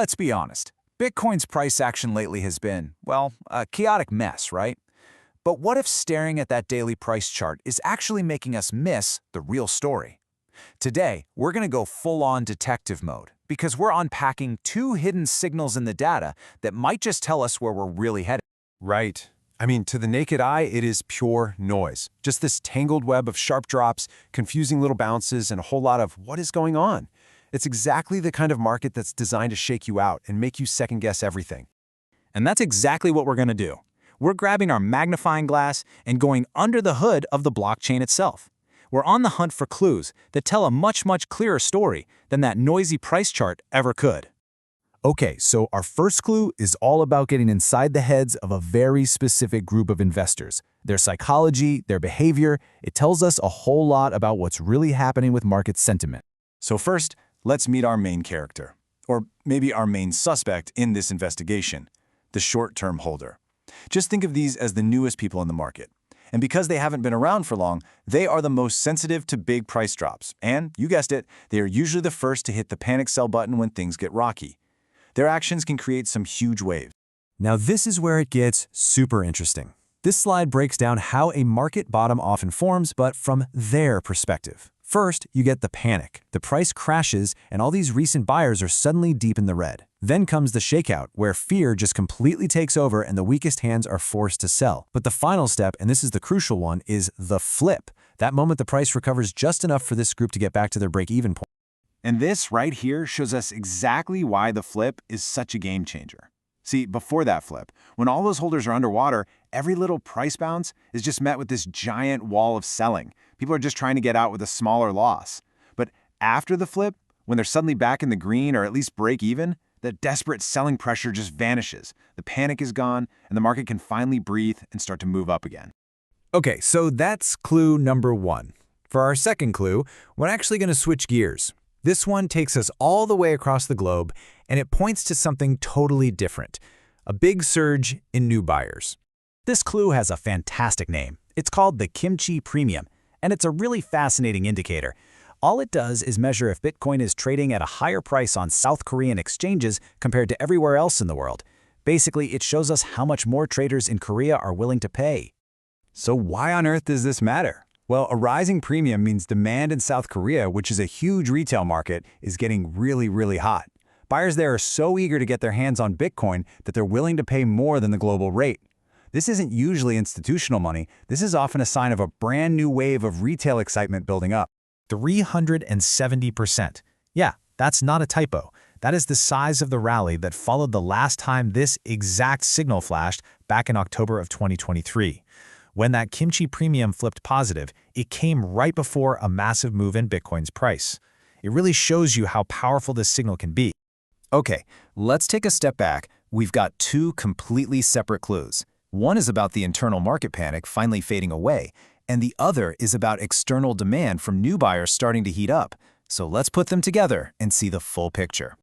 Let's be honest. Bitcoin's price action lately has been, well, a chaotic mess, right? But what if staring at that daily price chart is actually making us miss the real story? Today, we're going to go full-on detective mode because we're unpacking two hidden signals in the data that might just tell us where we're really headed. Right. I mean, to the naked eye, it is pure noise. Just this tangled web of sharp drops, confusing little bounces, and a whole lot of what is going on. It's exactly the kind of market that's designed to shake you out and make you second-guess everything. And that's exactly what we're going to do. We're grabbing our magnifying glass and going under the hood of the blockchain itself. We're on the hunt for clues that tell a much clearer story than that noisy price chart ever could. Okay, so our first clue is all about getting inside the heads of a very specific group of investors. Their psychology, their behavior, it tells us a whole lot about what's really happening with market sentiment. So first, let's meet our main character, or maybe our main suspect in this investigation, the short-term holder. Just think of these as the newest people in the market. And because they haven't been around for long, they are the most sensitive to big price drops. And, you guessed it, they are usually the first to hit the panic sell button when things get rocky. Their actions can create some huge waves. Now this is where it gets super interesting. This slide breaks down how a market bottom often forms, but from their perspective. First, you get the panic. The price crashes, and all these recent buyers are suddenly deep in the red. Then comes the shakeout, where fear just completely takes over and the weakest hands are forced to sell. But the final step, and this is the crucial one, is the flip. That moment the price recovers just enough for this group to get back to their break-even point. And this right here shows us exactly why the flip is such a game changer. See, before that flip, when all those holders are underwater, every little price bounce is just met with this giant wall of selling. People are just trying to get out with a smaller loss. But after the flip, when they're suddenly back in the green or at least break even, the desperate selling pressure just vanishes. The panic is gone, and the market can finally breathe and start to move up again. Okay, so that's clue number one. For our second clue, we're actually going to switch gears. This one takes us all the way across the globe, and it points to something totally different, a big surge in new buyers. This clue has a fantastic name. It's called the Kimchi Premium, and it's a really fascinating indicator. All it does is measure if Bitcoin is trading at a higher price on South Korean exchanges compared to everywhere else in the world. Basically, it shows us how much more traders in Korea are willing to pay. So why on earth does this matter? Well, a rising premium means demand in South Korea, which is a huge retail market, is getting really hot. Buyers there are so eager to get their hands on Bitcoin that they're willing to pay more than the global rate. This isn't usually institutional money. This is often a sign of a brand new wave of retail excitement building up. 370%. Yeah, that's not a typo. That is the size of the rally that followed the last time this exact signal flashed back in October of 2023. When that Kimchi Premium flipped positive, it came right before a massive move in Bitcoin's price. It really shows you how powerful this signal can be. Okay, let's take a step back. We've got two completely separate clues. One is about the internal market panic finally fading away, and the other is about external demand from new buyers starting to heat up. So let's put them together and see the full picture.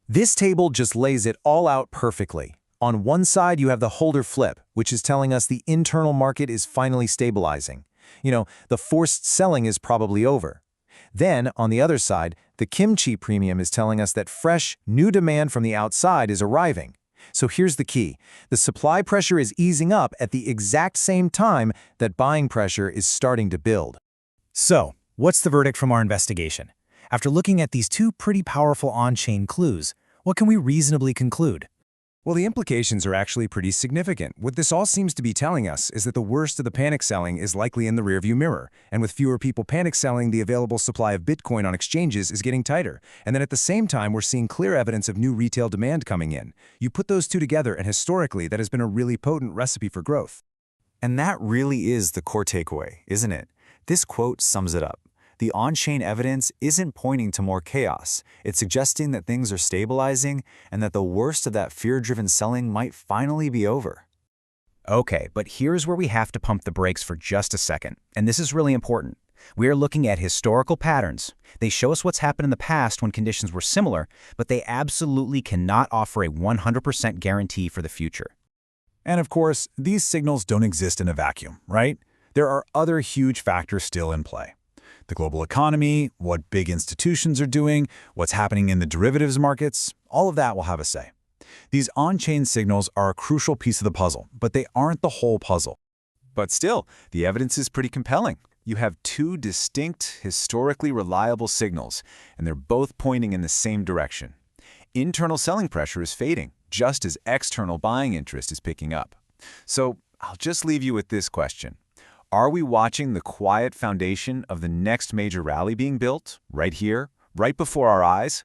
This table just lays it all out perfectly. On one side, you have the holder flip, which is telling us the internal market is finally stabilizing. The forced selling is probably over. Then, on the other side, the Kimchi Premium is telling us that fresh, new demand from the outside is arriving. So here's the key. The supply pressure is easing up at the exact same time that buying pressure is starting to build. So, what's the verdict from our investigation? After looking at these two pretty powerful on-chain clues, what can we reasonably conclude? Well, the implications are actually pretty significant. What this all seems to be telling us is that the worst of the panic selling is likely in the rearview mirror, and with fewer people panic selling, the available supply of Bitcoin on exchanges is getting tighter. And then at the same time, we're seeing clear evidence of new retail demand coming in. You put those two together, and historically, that has been a really potent recipe for growth. And that really is the core takeaway, isn't it? This quote sums it up. The on-chain evidence isn't pointing to more chaos. It's suggesting that things are stabilizing and that the worst of that fear-driven selling might finally be over. Okay, but here's where we have to pump the brakes for just a second, and this is really important. We are looking at historical patterns. They show us what's happened in the past when conditions were similar, but they absolutely cannot offer a 100% guarantee for the future. And of course, these signals don't exist in a vacuum, right? There are other huge factors still in play. The global economy, what big institutions are doing, what's happening in the derivatives markets, all of that will have a say. These on-chain signals are a crucial piece of the puzzle, but they aren't the whole puzzle. But still, the evidence is pretty compelling. You have two distinct, historically reliable signals, and they're both pointing in the same direction. Internal selling pressure is fading, just as external buying interest is picking up. So I'll just leave you with this question. Are we watching the quiet foundation of the next major rally being built, right here, right before our eyes?